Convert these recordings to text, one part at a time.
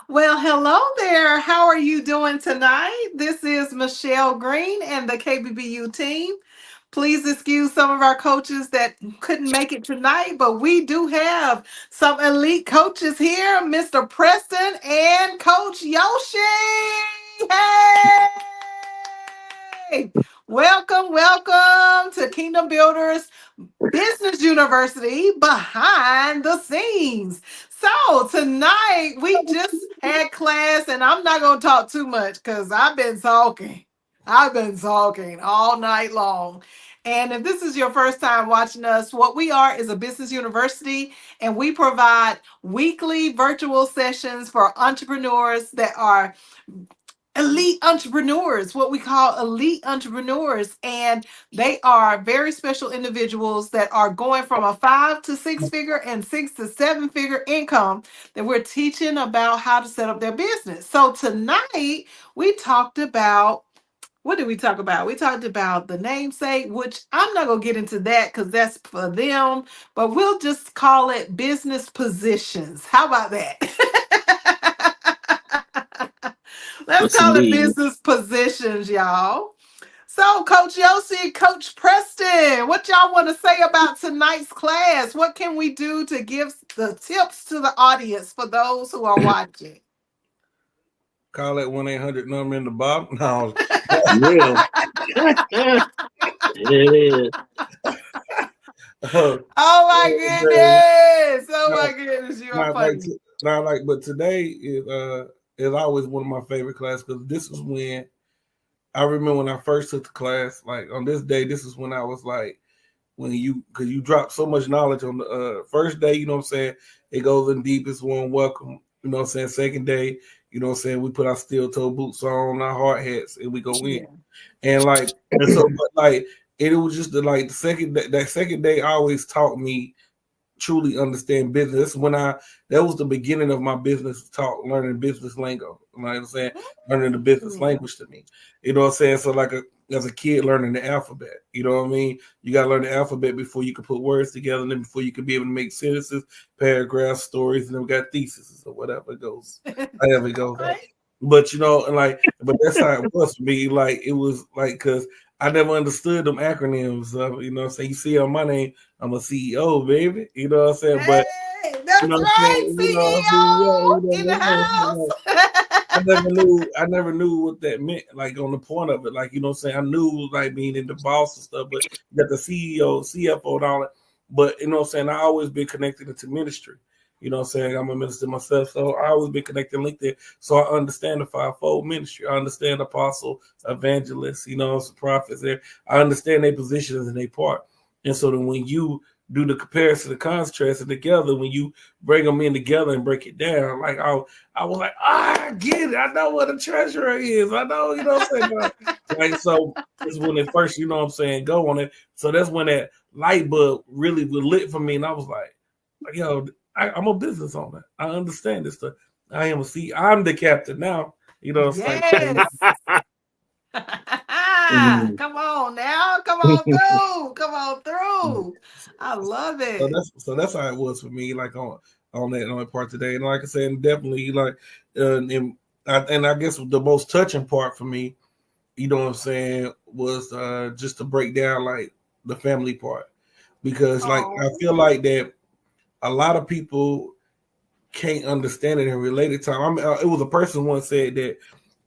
Well, hello there. How are you doing tonight? This is Michelle Green and the KBBU team. Please excuse some of our coaches that couldn't make it tonight, but we do have some elite coaches here, Mr. Preston and Coach Yoshi. Hey! Welcome to Kingdom Builders Business University behind the scenes. So tonight we just had class, and I'm not gonna talk too much because I've been talking. I've been talking all night long. And if this is your first time watching us, what we are is a business university, and we provide weekly virtual sessions for entrepreneurs that are elite entrepreneurs, what we call elite entrepreneurs. And they are very special individuals that are going from a 5 to 6 figure and 6 to 7 figure income that we're teaching about how to set up their business. So tonight we talked about what did we talk about? We talked about the namesake, which I'm not going to get into that because that's for them, but we'll just call it business positions. How about that? Let's Yes, call it indeed. business positions, y'all. So, Coach Yossi, Coach Preston, what y'all want to say about tonight's class? What can we do to give the tips to the audience for those who are watching? Call that 1-800 number in the bottom. No. Real. Yeah. uh, Oh my man, goodness! Oh not, my goodness, you are not like funny. not like, but today is always one of my favorite classes because this is when I remember when I first took the class. Like on this day, this is when I was like, because you drop so much knowledge on the first day. You know what I'm saying? It goes in deep. It's warm welcome. You know what I'm saying? Second day, you know what I'm saying? We put our steel toe boots on, our hard hats, and we go in. Yeah. And like, and so, but like, it was just the second day, that second day always taught me truly understand business. That's when that was the beginning of my business talk, learning business lingo. You know what I'm saying? Learning the business Mm. language to me. You know what I'm saying? So like as a kid learning the alphabet, you know what I mean? You gotta learn the alphabet before you can put words together, and then before you can be able to make sentences, paragraphs, stories, and then we got theses or whatever it goes, however it goes. Right? But you know, and like, but that's how it was for me. Like it was like because I never understood them acronyms. You know what I'm saying? You see on my name, I'm a CEO, baby. You know what I'm saying? But Hey, you that's know what I'm right, saying? You know what I mean? Yeah, you CEO know in the what I'm saying? house. Like, I never knew what that meant, like on the point of it. Like, you know what I'm saying? I knew like being in the boss and stuff, but you got the CEO, CFO and all that. But you know what I'm saying? I always been connected into ministry. You know what I'm saying? I'm a minister myself, so I always been connected linked there. So I understand the fivefold ministry. I understand apostle, evangelist, you know, some prophets there. I understand their positions and their part. And so then when you do the comparison, the contrast, and together, when you bring them in together and break it down, like I was like, I get it. I know what a treasurer is. I know, you know what I'm saying? Like, so it's when it first, you know what I'm saying, go on it. So that's when that light bulb really was lit for me. And I was like, yo, I'm a business owner. I understand this stuff. I'm the captain now. You know what I'm saying? Yes. Mhm. Come on now. Come on through. Come on through. I love So it. that's how it was for me, like on that part today. And like I said, definitely like and I guess the most touching part for me, you know what I'm saying, was just to break down like the family part. Because like I Oh. feel like that a lot of people can't understand it in related time. It was a person once said that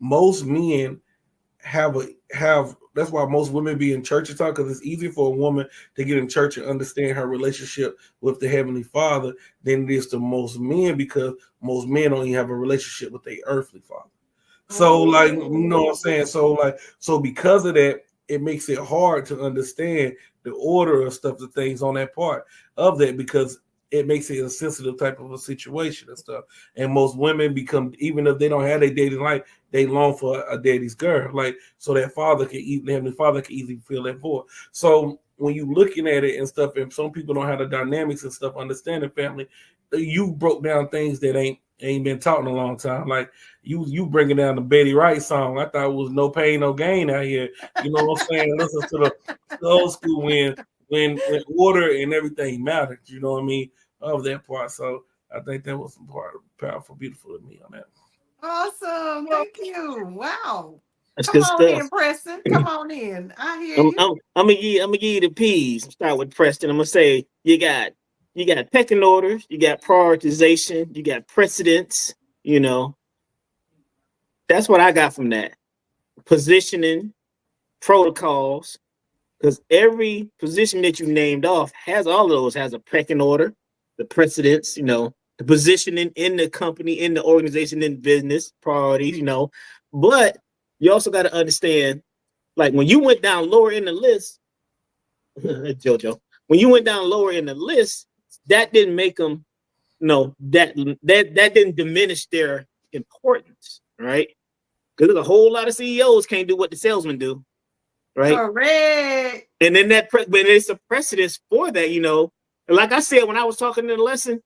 most men have that's why most women be in church and talk, because it's easier for a woman to get in church and understand her relationship with the Heavenly Father than it is to most men, because most men only have a relationship with their earthly father. So like, you know what I'm Oh. saying? So because of that, it makes it hard to understand the order of stuff, the things on that part of that, because it makes it a sensitive type of a situation and stuff. And most women become, even if they don't have their dating life, they long for a daddy's girl. Like, so that father can the Heavenly Father can easily fill that void. So when you looking at it and stuff, and some people don't have the dynamics and stuff, understanding family, you broke down things that ain't been taught in a long time. Like you bringing down the Betty Wright song. I thought it was no pain, no gain out here. You know what I'm saying? Listen to the old school when order and everything mattered. You know what I mean? Of that part. So I think that was some part of powerful, beautiful to me on that. Awesome. Thank you. Wow. That's Come good on stuff. in, Preston. Come on in. I hear I'm, you. I'm, I'm gonna give you the P's. Start with Preston. I'm gonna say you got pecking orders, you got prioritization, you got precedence. You know, that's what I got from that. Positioning, protocols, because every position that you named off has all of those, has a pecking order, the precedence, the positioning in the company, in the organization, in business, priorities, But you also got to understand, like when you went down lower in the list, Jojo, when you went down lower in the list, that didn't make them, that didn't diminish their importance, right? Because there's a whole lot of CEOs can't do what the salesmen do, right? Correct. And then but it's a precedence for that, And like I said, when I was talking in the lesson,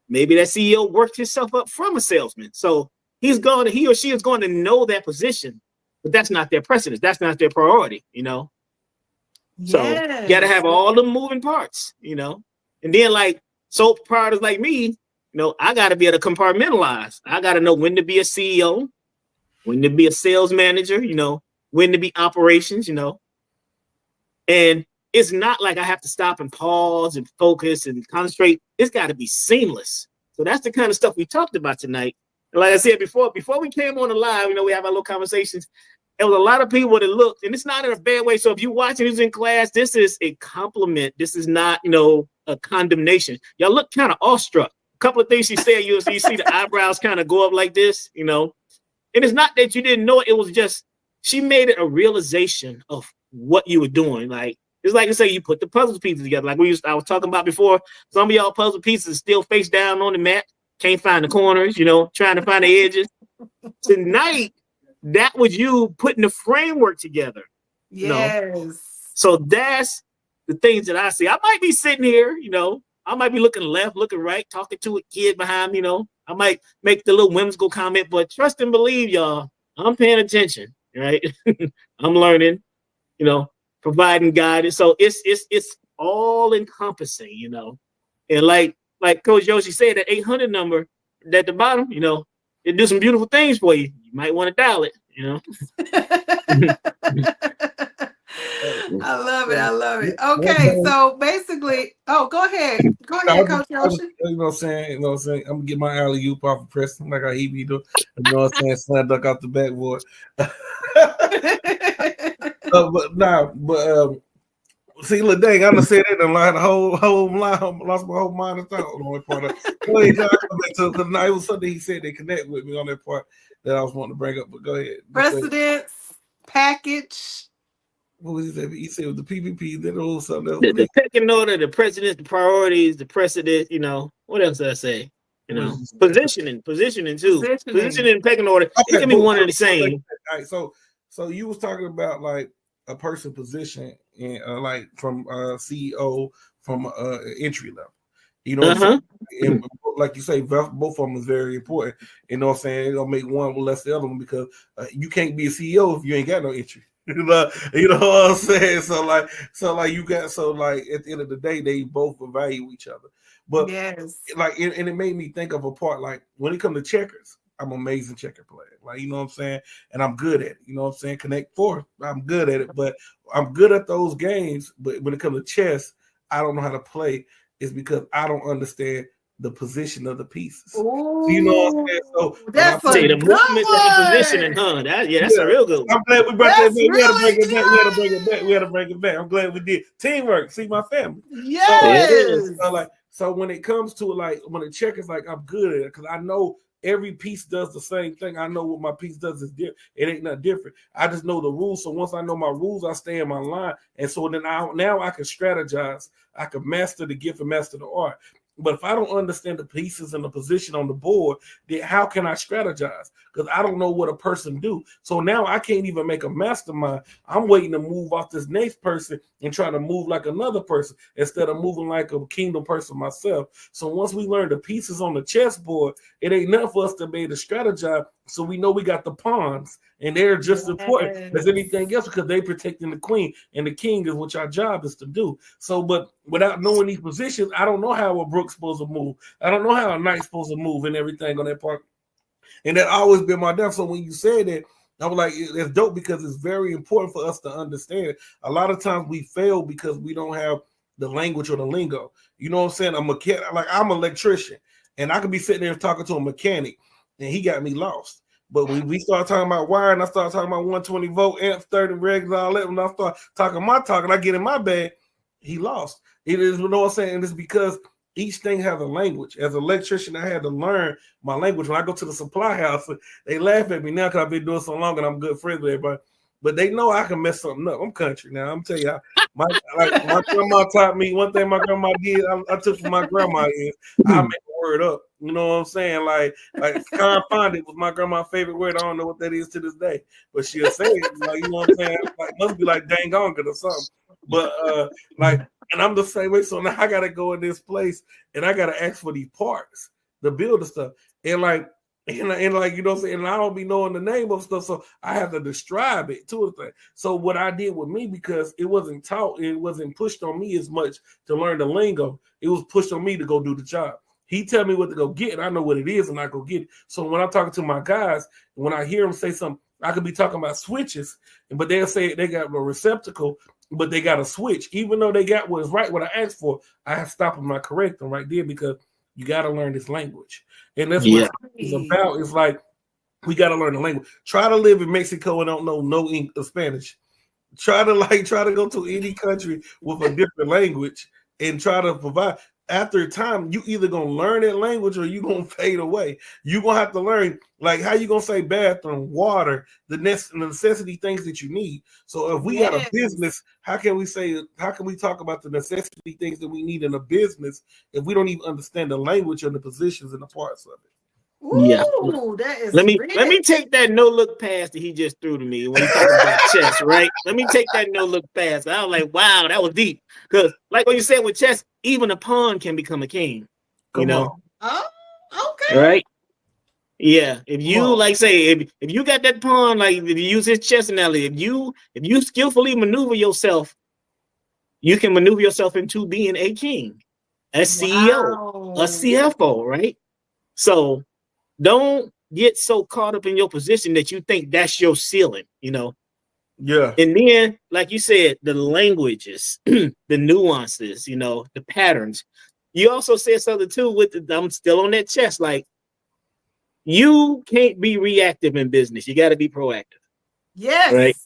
maybe that CEO worked himself up from a salesman. So he or she is going to know that position, but that's not their precedence. That's not their priority, So you got to have all the moving parts, And then so priorities like me, I got to be able to compartmentalize. I got to know when to be a CEO, when to be a sales manager, when to be operations, And it's not like I have to stop and pause and focus and concentrate. It's got to be seamless. So that's the kind of stuff we talked about tonight. And like I said before we came on the live, we have our little conversations. There was a lot of people that looked, and it's not in a bad way. So if you're watching this in class, this is a compliment. This is not, a condemnation. Y'all look kind of awestruck. A couple of things she said, you see the eyebrows kind of go up like this, And it's not that you didn't know it. It was just, she made it a realization of what you were doing. Like, it's like to say you put the puzzle pieces together. Like I was talking about before, some of y'all puzzle pieces still face down on the mat, can't find the corners, trying to find the edges. Tonight, that was you putting the framework together. Yes. So that's the things that I see. I might be sitting here, I might be looking left, looking right, talking to a kid behind me, I might make the little whimsical comment, but trust and believe, y'all, I'm paying attention, right? I'm learning, providing guidance. So it's all encompassing, And like Coach Yoshi said, that 800 number at the bottom, it do some beautiful things for you. You might want to dial it, I love it. I love it. Okay, so basically, go ahead. Go ahead, Coach Yoshi. You know what I'm saying? I'm gonna get my alley oop off of Preston like how he be doing. You know what I'm saying? Slam duck out the backboard. See, look, dang, I'm gonna say that and line the whole line, lost my whole mind of thought on that part. Go ahead, John, because it was something he said they connect with me on that part that I was wanting to bring up. But go ahead. Precedence, package. What was he saying? He said with the PPP, then all something else. The pecking order, the precedence, the priorities, the precedent. What else did I say? Positioning too. Positioning and pecking order. Okay, it can be one and the same. All right, so you was talking about like a person position and like from CEO from entry level. And like you say, both of them is very important. You know what I'm saying? It'll make one less the other one because you can't be a CEO if you ain't got no entry. You know what I'm saying? So like you got at the end of the day, they both value each other. But yes, and it made me think of a part like when it comes to checkers, I'm an amazing checker player. Like, you know what I'm saying? And I'm good at it. You know what I'm saying? Connect Four, I'm good at it. But I'm good at those games. But when it comes to chess, I don't know how to play. It's because I don't understand the position of the pieces. Ooh, you know what I'm saying? So that's the movement and the positioning, huh? That's a real good one. I'm glad we brought that back. We had to bring it back. We had to bring it back. I'm glad we did. Teamwork. See my family. Yes. So when it comes to when the checkers, I'm good at it because I know every piece does the same thing. I know what my piece does is different. It ain't nothing different. I just know the rules. So once I know my rules, I stay in my line. And so then now I can strategize. I can master the gift and master the art. But if I don't understand the pieces and the position on the board, then how can I strategize? Because I don't know what a person do. So now I can't even make a mastermind. I'm waiting to move off this next person and try to move like another person instead of moving like a kingdom person myself. So once we learn the pieces on the chessboard, it ain't nothing for us to be able to strategize. So we know we got the pawns and they're just important as anything else because they protecting the queen and the king is what our job is to do. So, but without knowing these positions, I don't know how a Brook's supposed to move. I don't know how a knight's supposed to move and everything on that part. And that always been my death. So when you said that, I was like, it's dope because it's very important for us to understand. A lot of times we fail because we don't have the language or the lingo. You know what I'm saying? I'm an electrician, and I could be sitting there talking to a mechanic, and he got me lost. But when we start talking about wiring, I start talking about 120 volt amps, 30 regs, all that. When I start talking I get in my bag, he lost. It is, you know what I'm saying? And it's because each thing has a language. As an electrician, I had to learn my language. When I go to the supply house, they laugh at me now because I've been doing so long and I'm good friends with everybody. But they know I can mess something up. I'm country now. I'm telling you, my grandma taught me one thing. My grandma did. I took from my grandma is I make a word up. You know what I'm saying? Like confounded was my grandma's favorite word. I don't know what that is to this day, but she'll say it. Like, you know what I'm saying? Like, must be like dang on or something. But and I'm the same way. So now I gotta go in this place and I gotta ask for these parts, the builder stuff, and like you know what I'm saying. And I don't be knowing the name of stuff, so I have to describe it to a thing. So what I did with me, because it wasn't taught, it wasn't pushed on me as much to learn the lingo. It was pushed on me to go do the job. He tell me what to go get, and I know what it is, and I go get it. So when I'm talking to my guys, when I hear them say something, I could be talking about switches, but they'll say they got a receptacle, but they got a switch. Even though they got what is right, what I asked for, I have to stop them and correct them right there because you got to learn this language. And that's what it's about. It's like we got to learn the language. Try to live in Mexico and don't know no Spanish. Try to go to any country with a different language and try to provide. After time, you either gonna learn that language or you gonna fade away. You gonna have to learn, like, how you gonna say bathroom, water, the necessity things that you need. So if we got a business, how can we talk about the necessity things that we need in a business if we don't even understand the language and the positions and the parts of it? Ooh, that is let me take that no look pass that he just threw to me when he talking about chess, right? Let me take that no look pass. I was like, wow, that was deep. Because like what you said with chess, even a pawn can become a king. Come know? Oh, okay. Right? Yeah. If you if you got that pawn, like if you use his chess analogy, if you skillfully maneuver yourself, you can maneuver yourself into being a king, a CEO, a CFO, right? So don't get so caught up in your position that you think that's your ceiling, Yeah. And then, like you said, the languages, the nuances, the patterns. You also said something too I'm still on that chess. Like, you can't be reactive in business. You got to be proactive. Yes. Right?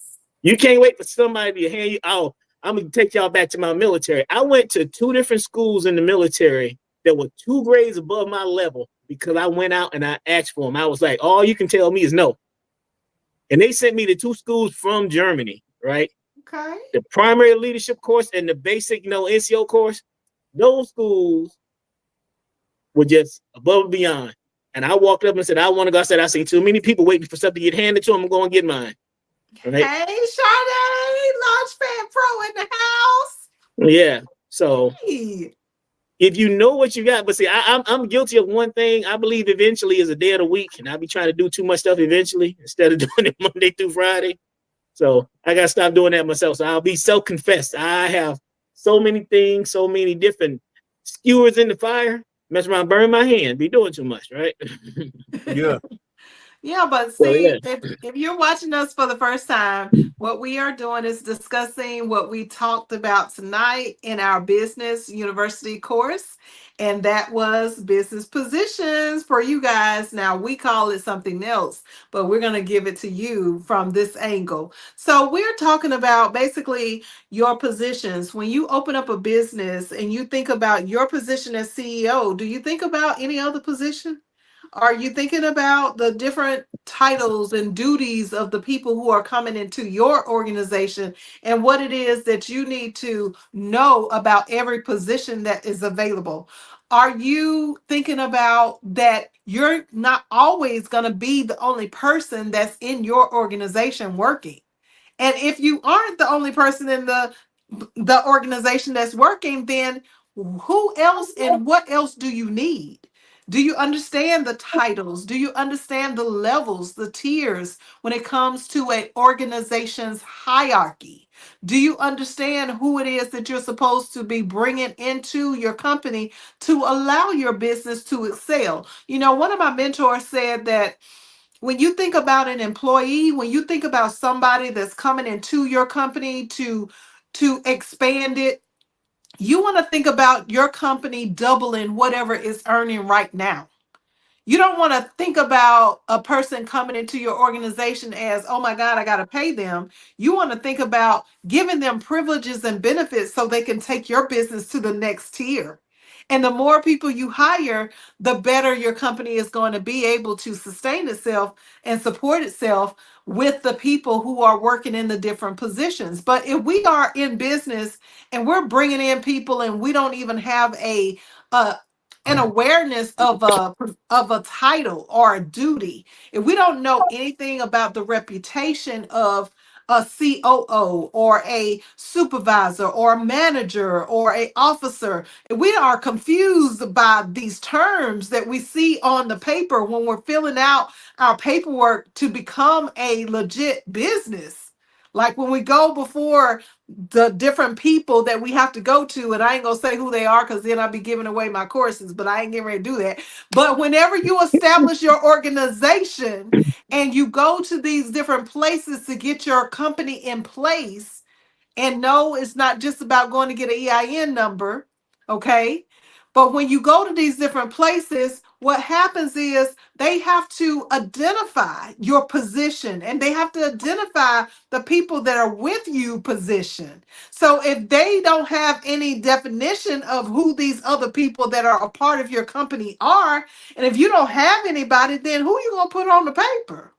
You can't wait for somebody to hand you out. I'm going to take y'all back to my military. I went to 2 different schools in the military that were 2 grades above my level because I went out and I asked for them. I was like, all you can tell me is no. And they sent me to 2 schools from Germany, right? Okay. The primary leadership course and the basic, NCO course. Those schools were just above and beyond. And I walked up and said, I want to go. I said, I see too many people waiting for something to get handed to them. I'm going to get mine. Right? Hey, Sade, Launchpad Pro in the house. Yeah. So if you know what you got, but see, I'm guilty of one thing. I believe eventually is a day of the week, and I'll be trying to do too much stuff eventually instead of doing it Monday through Friday. So I got to stop doing that myself. So I'll be self-confessed. I have so many things, so many different skewers in the fire. Mess around, burn my hand. Be doing too much, right? Yeah. Yeah, but see, if you're watching us for the first time, what we are doing is discussing what we talked about tonight in our business university course. And that was business positions for you guys. Now we call it something else, but we're going to give it to you from this angle. So we're talking about basically your positions. When you open up a business and you think about your position as CEO, do you think about any other position? Are you thinking about the different titles and duties of the people who are coming into your organization and what it is that you need to know about every position that is available? Are you thinking about that you're not always going to be the only person that's in your organization working? And if you aren't the only person in the organization that's working, then who else and what else do you need? Do you understand the titles? Do you understand the levels, the tiers when it comes to an organization's hierarchy? Do you understand who it is that you're supposed to be bringing into your company to allow your business to excel? You know, one of my mentors said that when you think about an employee, when you think about somebody that's coming into your company to expand it, you want to think about your company doubling whatever it's earning right now. You don't want to think about a person coming into your organization as, oh my God, I got to pay them. You want to think about giving them privileges and benefits so they can take your business to the next tier. And the more people you hire, the better your company is going to be able to sustain itself and support itself with the people who are working in the different positions. But if we are in business and we're bringing in people and we don't even have an awareness of a title or a duty, if we don't know anything about the reputation of a COO or a supervisor or a manager or a officer, if we are confused by these terms that we see on the paper when we're filling out our paperwork to become a legit business, like when we go before the different people that we have to go to, and I ain't gonna say who they are because then I'll be giving away my courses, but I ain't getting ready to do that. But whenever you establish your organization and you go to these different places to get your company in place, and no, it's not just about going to get an EIN number, okay? But when you go to these different places, what happens is they have to identify your position and they have to identify the people that are with you position. So if they don't have any definition of who these other people that are a part of your company are, and if you don't have anybody, then who are you going to put on the paper?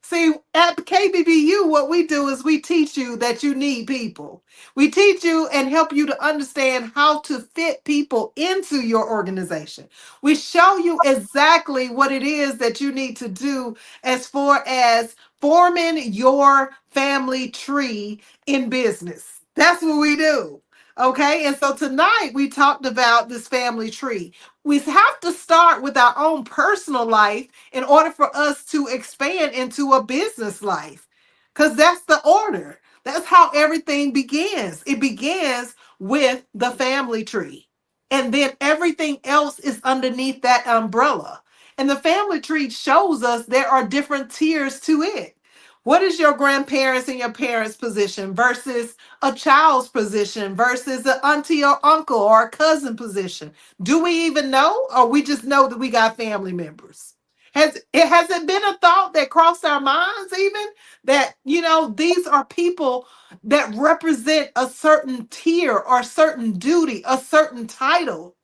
See, at KBBU, what we do is we teach you that you need people. We teach you and help you to understand how to fit people into your organization. We show you exactly what it is that you need to do as far as forming your family tree in business. That's what we do. Okay. And so tonight we talked about this family tree. We have to start with our own personal life in order for us to expand into a business life, because that's the order. That's how everything begins. It begins with the family tree, and then everything else is underneath that umbrella. And the family tree shows us there are different tiers to it. What is your grandparents and your parents' position versus a child's position versus an auntie or uncle or a cousin position? Do we even know, or we just know that we got family members? Has it been a thought that crossed our minds even that, you know, these are people that represent a certain tier or certain duty, a certain title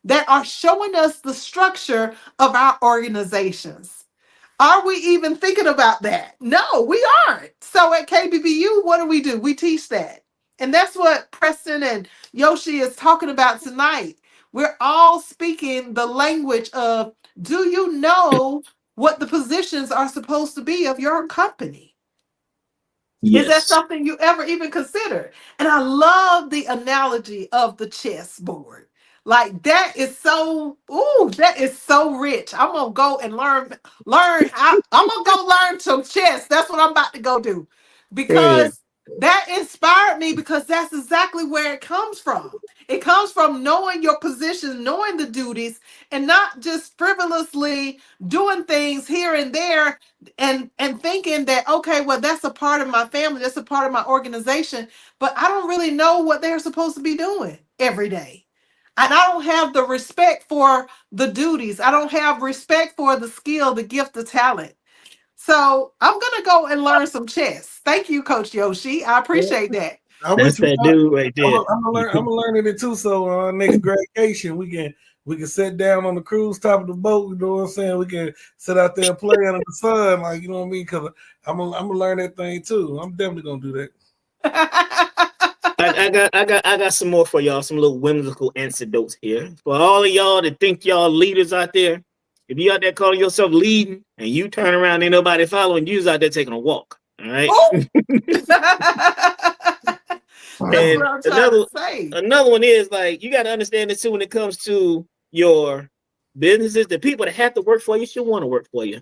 that are showing us the structure of our organizations? Are we even thinking about that? No, we aren't. So at KBBU, what do? We teach that. And that's what Preston and Yoshi is talking about tonight. We're all speaking the language of, do you know what the positions are supposed to be of your company? Yes. Is that something you ever even considered? And I love the analogy of the chessboard. Like that is so, that is so rich. I'm gonna go and learn. I'm gonna go learn some chess. That's what I'm about to go do, because that inspired me, because that's exactly where it comes from. It comes from knowing your position, knowing the duties, and not just frivolously doing things here and there and thinking that, okay, well, that's a part of my family, that's a part of my organization, but I don't really know what they're supposed to be doing every day. And I don't have the respect for the duties. I don't have respect for the skill, the gift, the talent. So I'm going to go and learn some chess. Thank you, Coach Yoshi. I appreciate that. That's that dude right there. I'm gonna learn it too. So next graduation, we can sit down on the cruise top of the boat. You know what I'm saying? We can sit out there and play under the sun, like, you know what I mean? Because I'm gonna learn that thing too. I'm definitely gonna do that. I got some more for y'all. Some little whimsical anecdotes here for all of y'all that think y'all leaders out there. If you out there calling yourself leading and you turn around, ain't nobody following, you's out there taking a walk. All right. And another one is, like, you got to understand this too when it comes to your businesses, the people that have to work for you should want to work for you.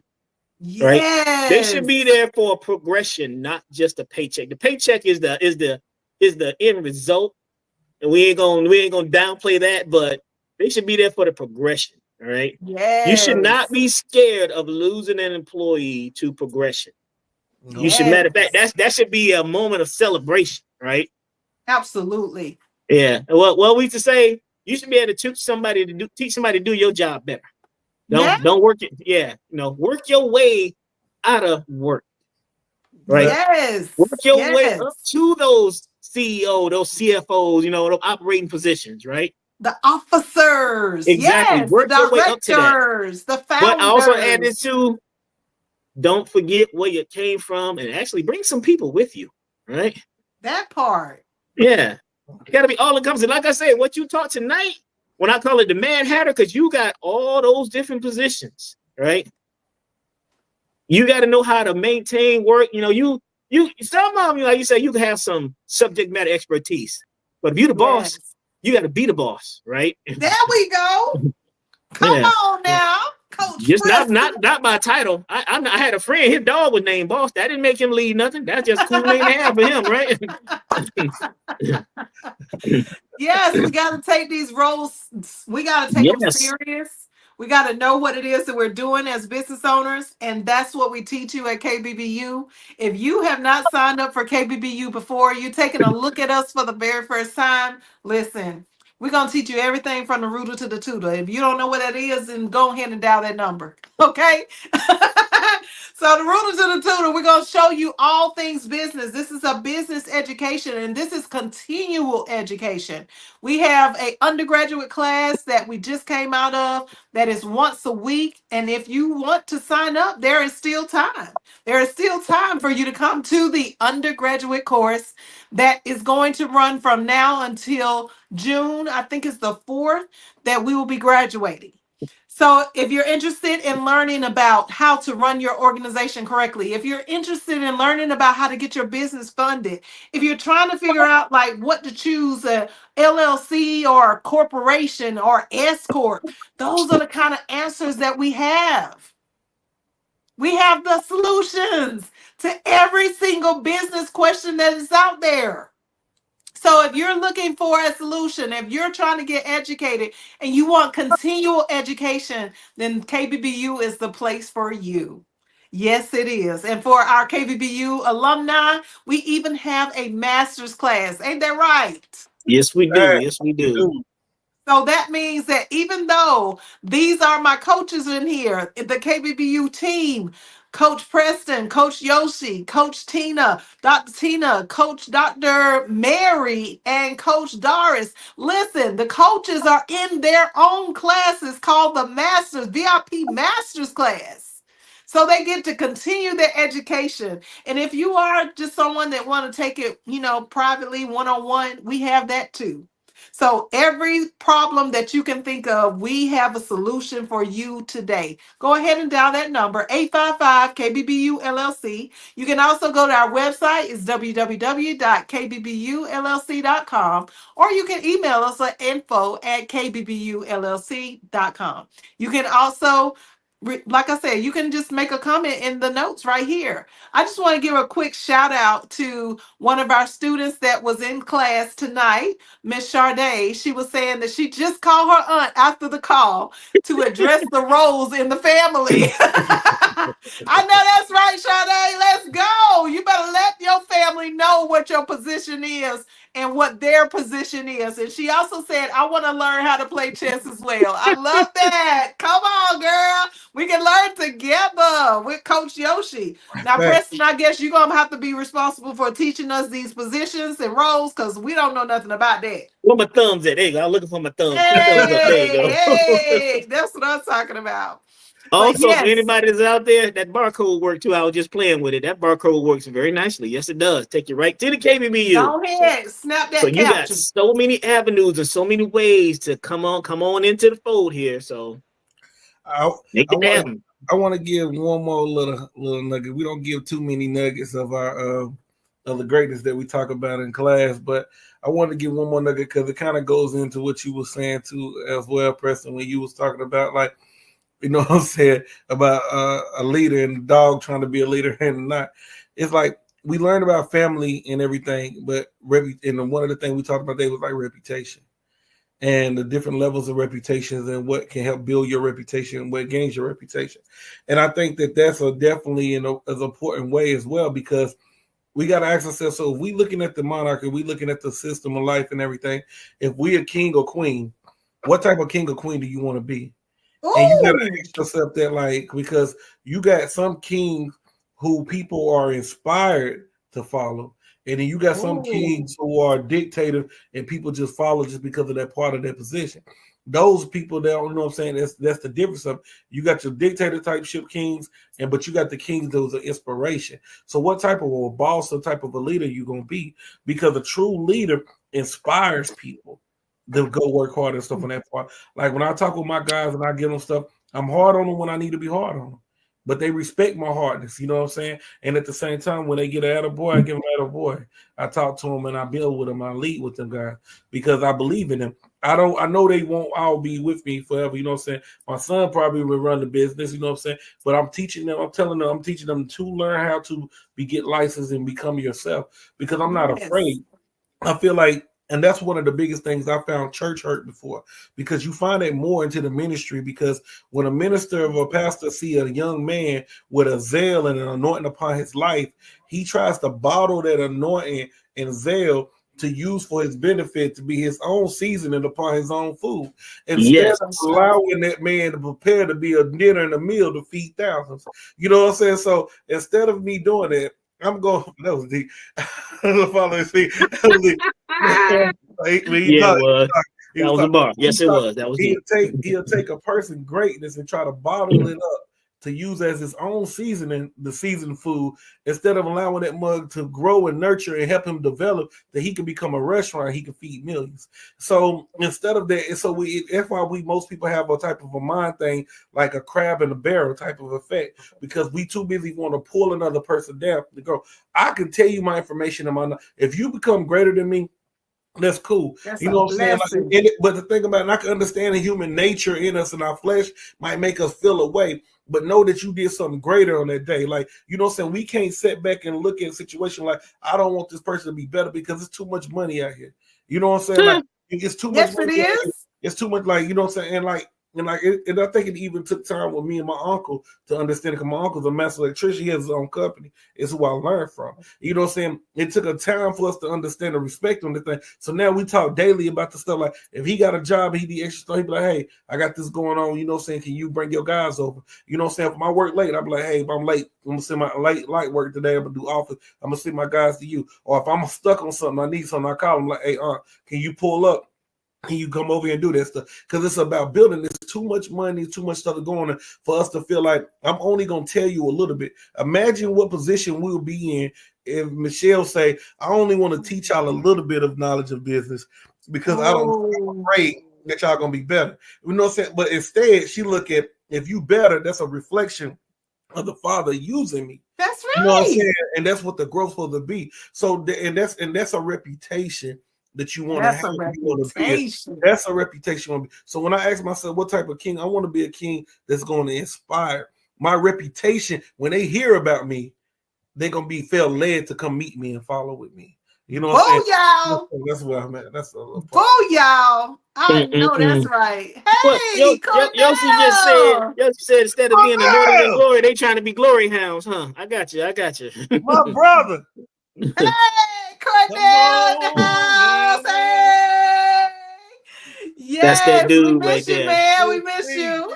Yes. Right? They should be there for a progression, not just a paycheck. The paycheck is the end result, and we ain't gonna downplay that, but they should be there for the progression. All right. Yes. You should not be scared of losing an employee to progression. No. You should, matter of fact, that should be a moment of celebration, right? Absolutely. Yeah. Well, we used to say you should be able to teach somebody to do your job better. Don't work it. Yeah, work your way out of work. Right. Yes. Work your way up to those CEO, those CFOs, those operating positions, right? The officers. Exactly. Yes. Work The your way up to that. directors. The founders. But I also added to, don't forget where you came from, and actually bring some people with you, right? That part. Yeah. You got to be all encompassing. Like I said, what you taught tonight, when I call it the Mad Hatter, because you got all those different positions, right? You got to know how to maintain work. You some of them, like you say, you can have some subject matter expertise, but if you're the boss, you got to be the boss, right? There we go. Come on now, Coach. Just not by title. I had a friend, his dog was named Boss. That didn't make him lead nothing. That's just cool name to have for him, right? Yes, we got to take these roles. We got to take them serious. We got to know what it is that we're doing as business owners, and that's what we teach you at KBBU. If you have not signed up for KBBU before, you're taking a look at us for the very first time, listen, we're going to teach you everything from the rooter to the tutor. If you don't know what that is, then go ahead and dial that number, okay? So the rooter to the tutor, we're going to show you all things business. This is a business education, and this is continual education. We have an undergraduate class that we just came out of that is once a week. And if you want to sign up, there is still time. There is still time for you to come to the undergraduate course that is going to run from now until June. I think it's the 4th that we will be graduating. So if you're interested in learning about how to run your organization correctly, if you're interested in learning about how to get your business funded, if you're trying to figure out like what to choose, a LLC or a corporation or S Corp, those are the kind of answers that we have. We have the solutions to every single business question that is out there. So if you're looking for a solution, if you're trying to get educated and you want continual education, then KBBU is the place for you. Yes, it is. And for our KBBU alumni, we even have a master's class. Ain't that right? Yes, we do. Yes, we do. So that means that even though these are my coaches in here, the KBBU team, Coach Preston, Coach Yoshi, Coach Tina, Dr. Tina, Coach Dr. Mary, and Coach Doris. Listen, the coaches are in their own classes called the Masters, VIP Masters class. So they get to continue their education. And if you are just someone that want to take it, privately, one-on-one, we have that too. So every problem that you can think of, we have a solution for you today. Go ahead and dial that number, 855-KBBU-LLC. You can also go to our website. It's www.kbbullc.com, or you can email us at info@kbbullc.com. You can also, like I said, you can just make a comment in the notes right here. I just want to give a quick shout out to one of our students that was in class tonight, Miss Sade. She was saying that she just called her aunt after the call to address the roles in the family. I know that's right, Sade. Let's go. You better let your family know what your position is and what their position is. And she also said, I want to learn how to play chess as well. I love that. Come on, girl. We can learn together with Coach Yoshi. Now, Preston, I guess you're going to have to be responsible for teaching us these positions and roles because we don't know nothing about that. Where my thumbs at? There you go. I'm looking for my thumbs. Hey, that's what I'm talking about. Also, for anybody that's out there, that barcode worked too. I was just playing with it. That barcode works very nicely. Yes, it does. Take you right to the KBBU. Go ahead, snap that. So you got so many avenues and so many ways to come on into the fold here. So make it happen. I want to give one more little nugget. We don't give too many nuggets of our of the greatness that we talk about in class, but I want to give one more nugget because it kind of goes into what you were saying too as well, Preston, when you was talking about like You know what I'm saying, about a leader and a dog trying to be a leader and not. It's like we learned about family and everything, but and one of the things we talked about today was like reputation and the different levels of reputations and what can help build your reputation, what gains your reputation. And I think that that's a definitely in an important way as well, because we got to ask ourselves, so if we looking at the monarchy, we looking at the system of life and everything, if we a king or queen, what type of king or queen do you want to be? Ooh. And you got to ask yourself that, like, because you got some kings who people are inspired to follow. And then you got some kings who are dictative and people just follow just because of that part of their position. Those people that, you know what I'm saying, that's the difference of, you got your dictator type ship kings, but you got the kings that was an inspiration. So what type of a boss or type of a leader you going to be? Because a true leader inspires people to go work hard and stuff on that part. Like when I talk with my guys and I give them stuff, I'm hard on them when I need to be hard on them. But they respect my hardness, you know what I'm saying? And at the same time, when they get an attaboy, I give them an attaboy. I talk to them and I build with them. I lead with them guys because I believe in them. I know they won't all be with me forever, you know what I'm saying? My son probably will run the business, you know what I'm saying? But I'm teaching them, I'm teaching them to learn how to get licensed and become yourself, because I'm not afraid. I feel like, and that's one of the biggest things I found church hurt before, because you find it more into the ministry, because when a minister or a pastor see a young man with a zeal and an anointing upon his life, he tries to bottle that anointing and zeal to use for his benefit, to be his own seasoning upon his own food, instead of allowing that man to prepare to be a dinner and a meal to feed thousands. You know what I'm saying? So instead of me doing that, I'm going. That was deep. Following me. Yeah, it was. That was a bar. Yes, it was. That was deep. He'll take a person greatness and try to bottle it up to use as his own seasoning, the seasoned food, instead of allowing that mug to grow and nurture and help him develop, that he can become a restaurant, he can feed millions. So instead of that, that's why most people have a type of a mind thing, like a crab in a barrel type of effect, because we too busy want to pull another person down to go. I can tell you my information, if you become greater than me, that's cool. That's, you know what I'm saying? Like, but the thing about it, I can understand the human nature in us and our flesh might make us feel away, but know that you did something greater on that day. Like, you know what I'm saying? We can't sit back and look at a situation like, I don't want this person to be better because it's too much money out here. You know what I'm saying? Like, it's too much money. Yes, it is. It's too much, like, you know what I'm saying? And I think it even took time with me and my uncle to understand it, because my uncle's a master electrician. He has his own company. It's who I learned from. You know what I'm saying? It took a time for us to understand and respect on the thing. So now we talk daily about the stuff. Like, if he got a job and he need extra stuff, he be like, hey, I got this going on. You know what I'm saying? Can you bring your guys over? You know what I'm saying? If my work late, I'll be like, hey, if I'm late, I'm going to send my light work today. I'm going to do office. I'm going to send my guys to you. Or if I'm stuck on something, I need something, I call them like, hey, can you pull up? Can you come over here and do that stuff? Because it's about building. There's too much money, too much stuff going on for us to feel like I'm only going to tell you a little bit. Imagine what position we'll be in if Michelle say, I only want to teach y'all a little bit of knowledge of business because I'm afraid that y'all going to be better. You know what I'm saying? But instead, she look at, if you better, that's a reflection of the Father using me. That's right. You know what I'm saying? And that's what the growth supposed to be. So, and that's a reputation that you want to have. That's a reputation. So when I ask myself what type of king, I want to be a king that's going to inspire. My reputation, when they hear about me, they're going to feel led to come meet me and follow with me. You know what I'm saying? Y'all. That's where I'm at. That's a y'all. I know that's right. Hey, Yoshi just said instead of being anointed in glory, they trying to be glory hounds, huh? I got you. My brother. Hey, Cornell, the house. Hey. Yes, that's that dude we miss right you, there. man. We miss you.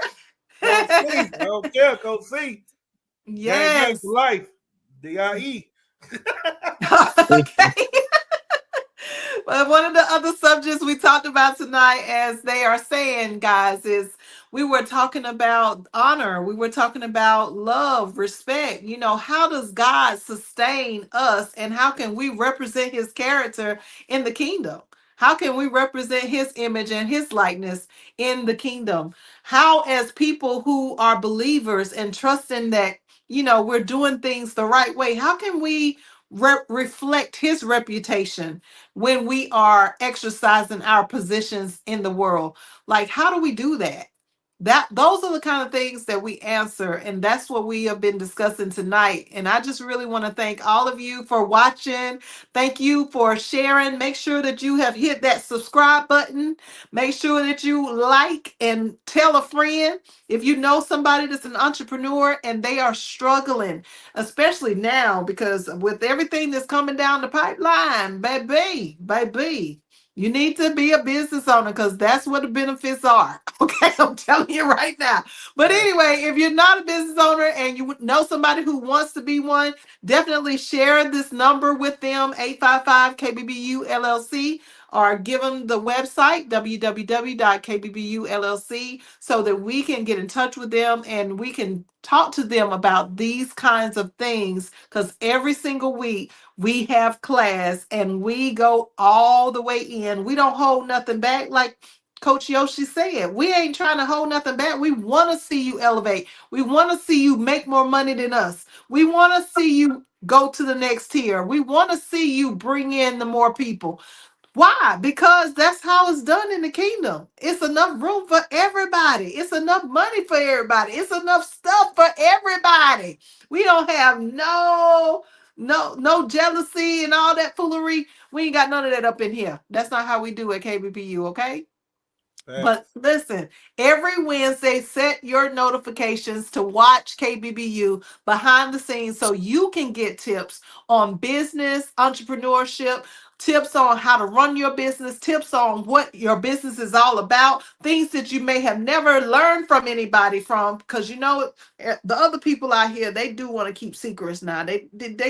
Go see. Yes. Life. DIE. Okay. But one of the other subjects we talked about tonight, as they are saying, guys, is we were talking about honor. We were talking about love, respect. You know, how does God sustain us, and how can we represent his character in the kingdom? How can we represent his image and his likeness in the kingdom? How, as people who are believers and trusting that, you know, we're doing things the right way, how can we reflect his reputation when we are exercising our positions in the world? Like, how do we do that? those are the kind of things that we answer, and that's what we have been discussing tonight. And I just really want to thank all of you for watching. Thank you for sharing. Make sure that you have hit that subscribe button. Make sure that you like and tell a friend if you know somebody that's an entrepreneur and they are struggling, especially now because with everything that's coming down the pipeline, baby, you need to be a business owner because that's what the benefits are. Okay, I'm telling you right now. But anyway, if you're not a business owner and you know somebody who wants to be one, definitely share this number with them, 855 KBBU LLC, or give them the website, www.kbbullc, so that we can get in touch with them and we can talk to them about these kinds of things. Because every single week, we have class and we go all the way in. We don't hold nothing back. Like Coach Yoshi said, we ain't trying to hold nothing back. We want to see you elevate. We want to see you make more money than us. We want to see you go to the next tier. We want to see you bring in the more people. Why? Because that's how it's done in the kingdom. It's enough room for everybody. It's enough money for everybody. It's enough stuff for everybody. We don't have no jealousy and all that foolery. We ain't got none of that up in here. That's not how we do at KBBU, okay? But listen, every Wednesday, set your notifications to watch KBBU behind the scenes so you can get tips on business, entrepreneurship, tips on how to run your business, tips on what your business is all about, things that you may have never learned from anybody from, because you know the other people out here, they do want to keep secrets now. They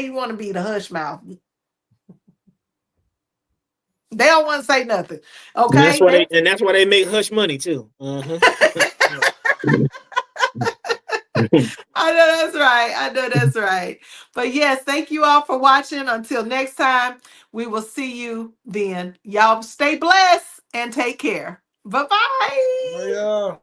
want to be the hush mouth. They don't want to say nothing. Okay. And that's why they make hush money too. Uh-huh. I know that's right. I know that's right. But yes, thank you all for watching. Until next time, we will see you then. Y'all stay blessed and take care. Bye-bye. Yeah.